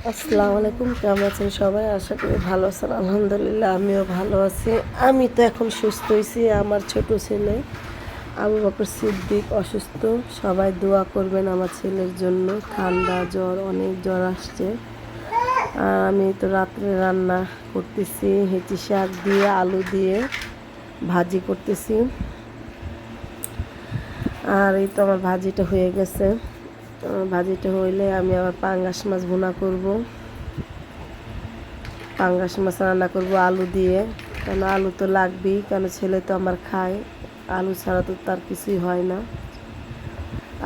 আসসালামু আলাইকুম, কেমন আছেন সবাই? আশা করি ভালো আছেন। আলহামদুলিল্লাহ আমিও ভালো আছি। আমি তো এখন সুস্থ হয়েছি। আমার ছোট ছেলে আবু বকর সিদ্দিক অসুস্থ। সবাই দোয়া করবেন আমার ছেলের জন্য। ঠান্ডা জ্বর, অনেক জ্বর আসছে। আর আমি তো রাত্রে রান্না করতেছি হেঁচি শাক দিয়ে, আলু দিয়ে ভাজি করতেছি। আর এই তো আমার ভাজিটা হয়ে গেছে। ভাজিটা হইলে আমি আবার পাঙ্গাস মাছ ভুনা করব। পাঙ্গাস মাছ রান্না করব আলু দিয়ে, কেন আলু তো লাগবেই, কেন ছেলে তো আমার খায়। আলু ছাড়া তো তার কিছুই হয় না।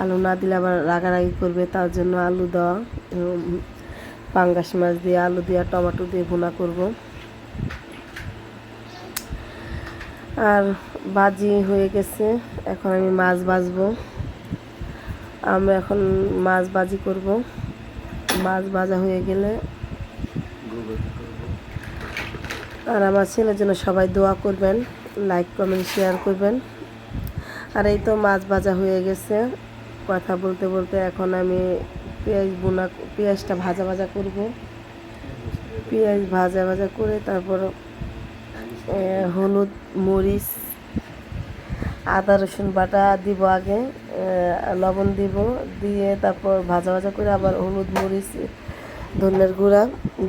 আলু না দিলে আবার রাগারাগি করবে, তার জন্য আলু দেওয়া। পাঙ্গাস মাছ দিয়ে আলু দিয়ে টমেটো দিয়ে ভুনা করব। আর ভাজি হয়ে গেছে, এখন আমি মাছ ভাজবো। আমরা এখন মাছ ভাজি করব। মাছ ভাজা হয়ে গেলে আর আমার ছেলের জন্য সবাই দোয়া করবেন, লাইক কমেন্ট শেয়ার করবেন। আর এই তো মাছ ভাজা হয়ে গেছে। কথা বলতে বলতে এখন আমি পেঁয়াজটা ভাজা ভাজা করব। পেঁয়াজ ভাজা ভাজা করে তারপর হলুদ, মরিচ, আদা রসুন বাটা দিব আগে, লবণ দিব, দিয়ে তারপর ভাজা ভাজা করে আবার হলুদ, মরিচ, ধনের গুঁড়া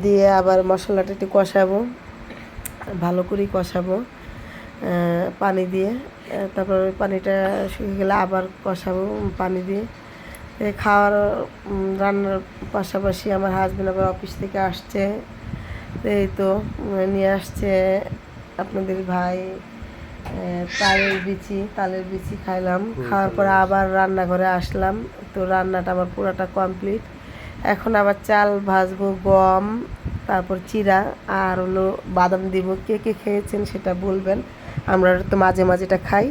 দিয়ে আবার মশলাটা একটু কষাবো, ভালো করে কষাবো পানি দিয়ে। তারপর ওই পানিটা শুকিয়ে গেলে আবার কষাবো পানি দিয়ে। খাওয়ার রান্নার পাশাপাশি আমার হাজব্যান্ড আবার অফিস থেকে আসছে। এই তো নিয়ে আসছে আপনাদের ভাই তালের বিচি খাইলাম। খাওয়ার পরে আবার রান্নাঘরে আসলাম। তো রান্নাটা আমার পুরোটা কমপ্লিট। এখন আবার চাল ভাজবো, গম, তারপর চিড়া আর হলো বাদাম দিব। কে কে খেয়েছেন সেটা বলবেন। আমরা তো মাঝে মাঝে এটা খাই।